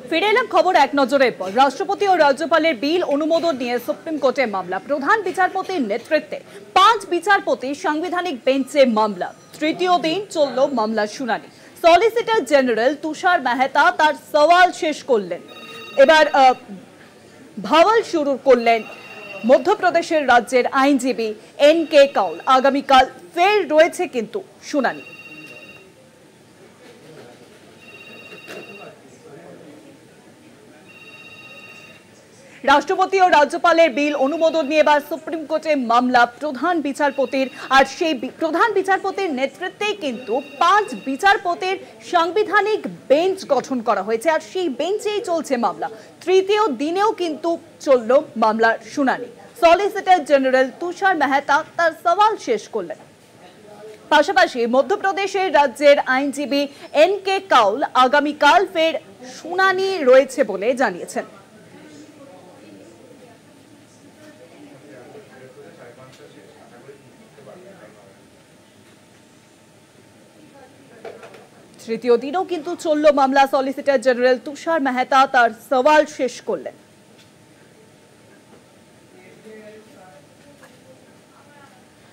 ফিরে এলাম খবর এক নজরের পর। রাষ্ট্রপতি ও রাজ্যপালের বিল অনুমোদন নিয়ে সুপ্রিম কোর্টে মামলা। প্রধান বিচারপতির নেতৃত্বে 5 বিচারপতি সাংবিধানিক বেঞ্চে মামলা। তৃতীয় দিন চলল মামলার শুনানি। সলিসিটর জেনারেল তুষার মেহতা তার সওয়াল শেষ করলেন। এবার ভাওয়াল শুরু করলেন মধ্যপ্রদেশের রাজ্যের আইনজীবী এন.কে. কাউল। আগামীকাল ফের রয়েছে কিন্তু শুনানি। রাষ্ট্রপতি ও রাজ্যপালের বিল অনুমোদন নিয়ে এবার সুপ্রিম কোর্টে মামলা প্রধান বিচারপতির। আর সেই প্রধান বিচারপতির নেতৃত্বেই কিন্তু 5 বিচারপতির সাংবিধানিক বেঞ্চ গঠন করা হয়েছে, আর সেই বেঞ্চেই চলছে মামলা। তৃতীয় দিনেও কিন্তু চলল মামলার শুনানি। সলিসিটর জেনারেল তুষার মেহতা তার সওয়াল শেষ করলেন। পাশাপাশি মধ্যপ্রদেশের রাজ্যের আইনজীবী এন.কে. কাউল আগামীকাল ফের শুনানি রয়েছে বলে জানিয়েছেন। তৃতীয় দিনও কিন্তু চলল মামলা। সলিসিটর জেনারেল তুষার মেহতা তার সওয়াল শেষ করলেন।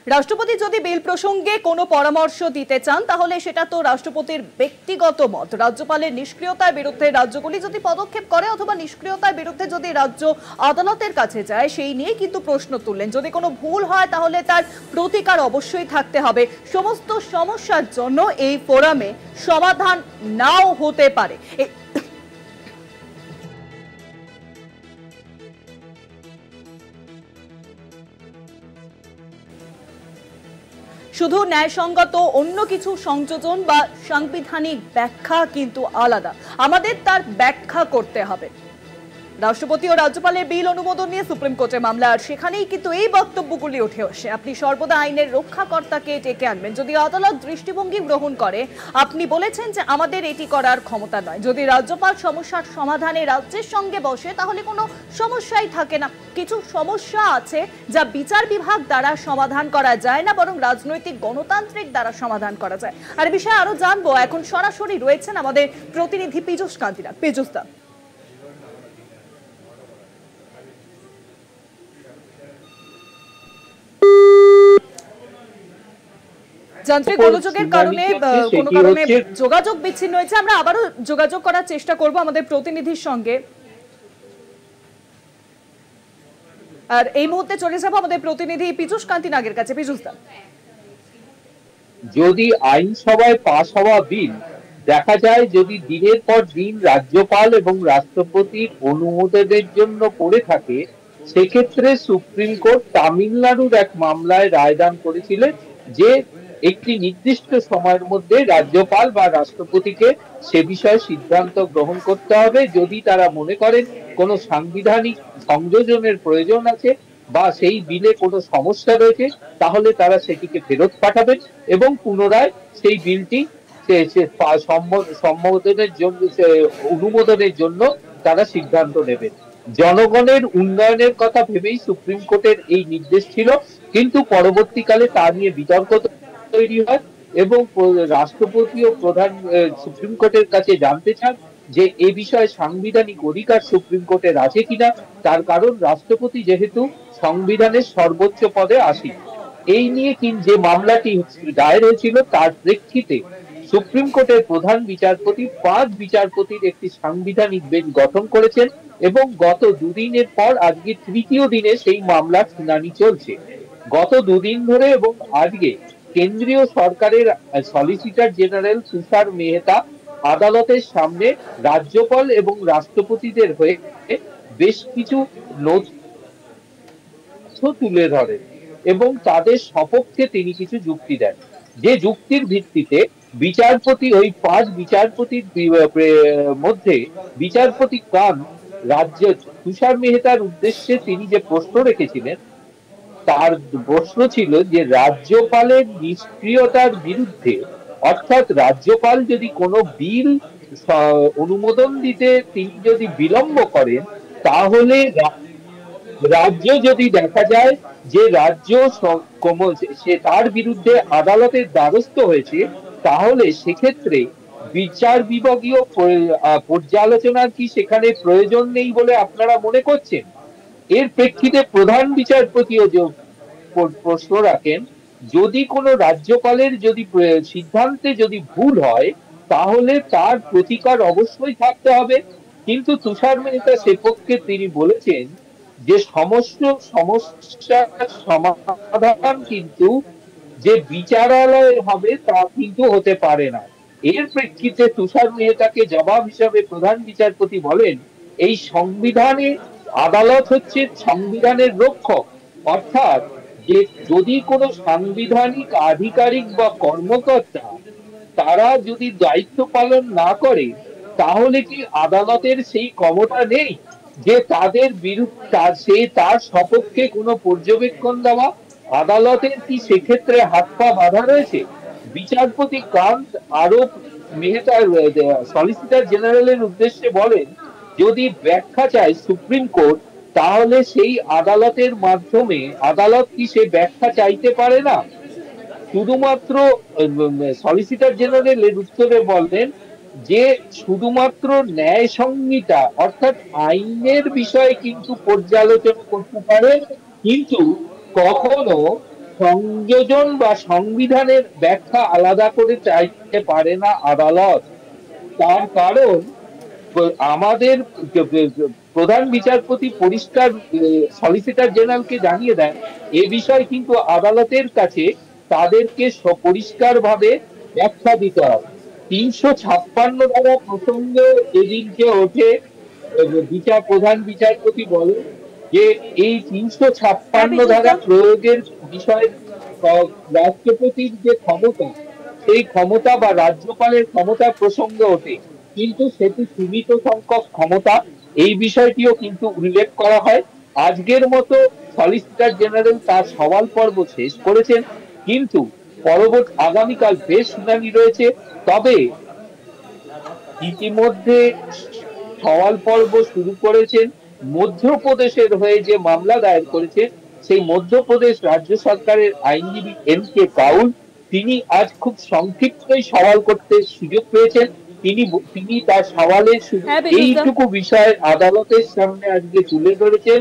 রাষ্ট্রপতি যদি বিল প্রসঙ্গে কোনো পরামর্শ দিতে চান তাহলে সেটা তো রাষ্ট্রপতির ব্যক্তিগত মত। রাজ্যপালের নিষ্ক্রিয়তার বিরুদ্ধে রাজ্যগুলি যদি পদক্ষেপ করে অথবা নিষ্ক্রিয়তার বিরুদ্ধে যদি রাজ্য আদালতের কাছে যায়, সেই নিয়ে কিন্তু প্রশ্ন তুললেন। যদি কোনো ভুল হয় তাহলে তার প্রতিকার অবশ্যই থাকতে হবে। সমস্ত সমস্যার জন্য এই ফোরামে সমাধান নাও হতে পারে। শুধু ন্যায়সঙ্গত অন্য কিছু সংযোজন বা সাংবিধানিক ব্যাখ্যা কিন্তু আলাদা। আমাদের তার ব্যাখ্যা করতে হবে। রাষ্ট্রপতি ও রাজ্যপালের বিল অনুমোদন নিয়ে সুপ্রিম কোর্টে মামলা, আর সেখানেই কিন্তু এই বক্তব্যগুলি উঠে আসে। আপনি সর্বদা আইনের রক্ষাকর্তাকে ডেকে আনবেন। যদি আদালত দৃষ্টিভঙ্গি গ্রহণ করে, আপনি বলেছেন যে আমাদের এটি করার ক্ষমতা নয়। যদি রাজ্যপাল সমস্যার সমাধানে রাজ্যের সঙ্গে বসে তাহলে কোনো সমস্যাই থাকে না। কিছু সমস্যা আছে যা বিচার বিভাগ দ্বারা সমাধান করা যায় না, বরং রাজনৈতিক গণতান্ত্রিক দ্বারা সমাধান করা যায়। আর বিষয়ে আরো জানবো, এখন সরাসরি রয়েছেন আমাদের প্রতিনিধি পীযূষ কান্তিনাথ। পীযূষ দা, যান্ত্রিক গোলযোগের কারণে কোনো কারণে যোগাযোগ বিচ্ছিন্ন হয়েছে। আমরা আবারও যোগাযোগ করার চেষ্টা করব আমাদের প্রতিনিধির সঙ্গে। আর এই মুহূর্তে চলে যাব আমাদের প্রতিনিধি পীযূষ কান্তিনাগের কাছে। পীযূষ দা, যদি আইনসভায় পাস হওয়া বিল দেখা যায় যদি দিনের পর দিন রাজ্যপাল এবং রাষ্ট্রপতির অনুমোদনের জন্য পড়ে থাকে, সেক্ষেত্রে সুপ্রিম কোর্ট তামিলনাড়ুর এক মামলায় রায়দান করেছিলেন যে একটি নির্দিষ্ট সময়ের মধ্যে রাজ্যপাল বা রাষ্ট্রপতিকে সে বিষয়ে সিদ্ধান্ত গ্রহণ করতে হবে। যদি তারা মনে করেন কোনো সাংবিধানিক সংযোজনের প্রয়োজন আছে বা সেই বিলে কোনো সমস্যা রয়েছে, তাহলে তারা সেটিকে ফেরত পাঠাবেন এবং পুনরায় সেই বিলটি সম্বোধনের জন্য অনুমোদনের জন্য তারা সিদ্ধান্ত নেবেন। জনগণের উন্নয়নের কথা ভেবেই সুপ্রিম কোর্টের এই নির্দেশ ছিল, কিন্তু পরবর্তীকালে তা নিয়ে বিতর্ক তৈরি হয় এবং রাষ্ট্রপতি ও প্রধান সুপ্রিম কোর্টের কাছে জানতে চান যে এ বিষয়ে সাংবিধানিক অধিকার সুপ্রিম কোর্টের আছে কিনা। তার কারণ রাষ্ট্রপতি যেহেতু সংবিধানের সর্বোচ্চ পদে আসীন। এই নিয়ে যে মামলাটি দায়ের হয়েছিল তার প্রেক্ষিতে সুপ্রিম কোর্টের প্রধান বিচারপতি 5 বিচারপতির একটি সাংবিধানিক বেঞ্চ গঠন করেছেন এবং গত দুদিনের পর আজকে তৃতীয় দিনে সেই মামলার শুনানি চলছে। গত দুদিন ধরে এবং আজকে কেন্দ্রীয় সরকারের সলিসিটর জেনারেল তুষার মেহতা আদালতের সামনে রাজ্যপাল এবং রাষ্ট্রপতিদের হয়ে বেশ কিছু তথ্য তুলে ধরেন এবং তাদের সপক্ষে তিনি কিছু যুক্তি দেন। যে যুক্তির ভিত্তিতে বিচারপতি ওই 5 বিচারপতির মধ্যে বিচারপতি কান তুষার মেহতার উদ্দেশ্যে তিনি যে প্রশ্ন রেখেছিলেন, তার প্রশ্ন ছিল যে রাজ্যপালের নিষ্ক্রিয়তার বিরুদ্ধে, অর্থাৎ রাজ্যপাল যদি কোনো বিল অনুমোদন দিতে তিনি যদি বিলম্ব করেন, তাহলে রাজ্য যদি দেখা যায় যে রাজ্য সে তার বিরুদ্ধে আদালতের দ্বারস্থ হয়েছে, তাহলে সেক্ষেত্রে বিচার বিভাগীয় পর্যালোচনার কি সেখানে প্রয়োজন নেই বলে আপনারা মনে করছেন? এর প্রেক্ষিতে প্রধান বিচারপতিও যে প্রশ্ন রাখেন, যদি কোনো রাজ্যপালের যদি সিদ্ধান্তে যদি ভুল হয় তাহলে তার প্রতিকার অবশ্যই থাকতে হবে। কিন্তু তুষার মেহতা সেপক্ষে তিনি বলেছেন যে সমস্ত সমস্যার সমাধান কিন্তু যে বিচারালয় হবে তা কিন্তু হতে পারে না। এর প্রেক্ষিতে তুষার মেহতাকে জবাব হিসাবে প্রধান বিচারপতি বলেন, এই সংবিধানে আদালত হচ্ছে সংবিধানের রক্ষক, অর্থাৎ যে যদি কোনো সাংবিধানিক আধিকারিক বা কর্মকর্তা তারা যদি দায়িত্ব পালন না করে তাহলে কি আদালতের সেই ক্ষমতা নেই যে তাদের বিরুদ্ধে তার সপক্ষে কোনো পর্যবেক্ষণ দেওয়া? আদালতের কি সেক্ষেত্রে হাত পা বাঁধা রয়েছে? বিচারপতি কান্ত আরো মেহতা সলিসিটর জেনারেলের উদ্দেশ্যে বলেন, যদি ব্যাখ্যা চায় সুপ্রিম কোর্ট তাহলে সেই আদালতের মাধ্যমে আদালত কি সে ব্যাখ্যা চাইতে পারে না? শুধুমাত্র সলিসিটর জেনারেল এর উত্তরে বললেন যে শুধুমাত্র ন্যায় সংহিতা অর্থাৎ আইনের বিষয়ে কিন্তু পর্যালোচনা করতে পারে, কিন্তু কখনো সংযোজন বা সংবিধানের ব্যাখ্যা আলাদা করে চাইতে পারে না আদালত। তার কারণ আমাদের প্রধান বিচারপতি পরিষ্কার সলিসিটর জেনারেলকে জানিয়ে দেন এ বিষয়ে কিন্তু আদালতের কাছে তাদেরকে পরিষ্কার ভাবে ব্যাখ্যা দিতে হবে। ৩৫৬ ধারা প্রসঙ্গে এদিনকে ওঠে, প্রধান বিচারপতি বলেন যে এই ৩৫৬ ধারা প্রয়োগের বিষয়ে রাষ্ট্রপতির যে ক্ষমতা সেই ক্ষমতা বা রাজ্যপালের ক্ষমতা প্রসঙ্গে ওঠে, কিন্তু সেটি সীমিত সংখ্যক ক্ষমতা, এই বিষয়টিও কিন্তু উল্লেখ করা হয়। আজকের মতো সলিসিটর জেনারেল তার সওয়াল পর্ব শেষ করেছেন, কিন্তু পরবর্তী আগামীকাল ফের শুনানি রয়েছে। তবে ইতিমধ্যে সওয়াল পর্ব শুরু করেছেন মধ্যপ্রদেশের হয়ে যে মামলা দায়ের করেছেন সেই মধ্যপ্রদেশ রাজ্য সরকারের আইনজীবী এন.কে কাউল। তিনি আজ খুব সংক্ষিপ্তই সওয়াল করতে সুযোগ পেয়েছেন। তিনি তার সওয়ালের এইটুকু বিষয় আদালতের সামনে আজকে তুলে ধরেছেন।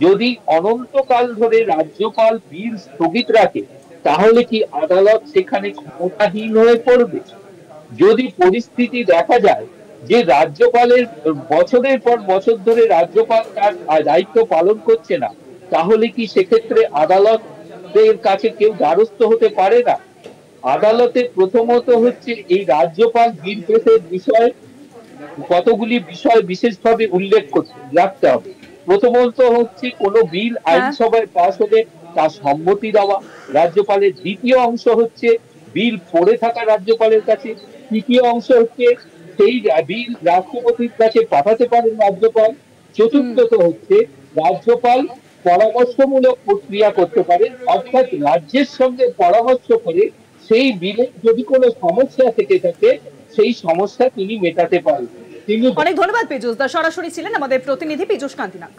যদি অনন্তকাল ধরে রাজ্যপাল বিল স্থগিত রাখে তাহলে কি আদালত সেখানে ক্ষমতাহীন হয়ে পড়বে? যদি পরিস্থিতি দেখা যায় যে রাজ্যপালের বছরের পর বছর ধরে রাজ্যপাল তার দায়িত্ব পালন করছে না, তাহলে কি সেক্ষেত্রে আদালতের কাছে কেউ দ্বারস্থ হতে পারে না? আদালতে প্রথমত হচ্ছে এই রাজ্যপাল বিল পেশের বিষয়ে কতগুলি বিষয় বিশেষভাবে উল্লেখ রাখতে হবে। প্রথমত হচ্ছে কোন বিল আইনসভায় পাশ হলে তার সম্মতি দেওয়া রাজ্যপালের। দ্বিতীয় অংশ হচ্ছে বিল পড়ে থাকা রাজ্যপালের কাছে। তৃতীয় অংশ হচ্ছে সেই বিল রাষ্ট্রপতির কাছে পাঠাতে পারেন রাজ্যপাল। চতুর্থত হচ্ছে রাজ্যপাল পরামর্শমূলক প্রক্রিয়া করতে পারেন, অর্থাৎ রাজ্যের সঙ্গে পরামর্শ করে সেই বিলে যদি কোনো সমস্যা থেকে থাকে সেই সমস্যা তিনি মেটাতে পারেন। অনেক ধন্যবাদ পীযূষ দা, সরাসরি ছিলেন আমাদের প্রতিনিধি পীযূষ কান্তি নাগ।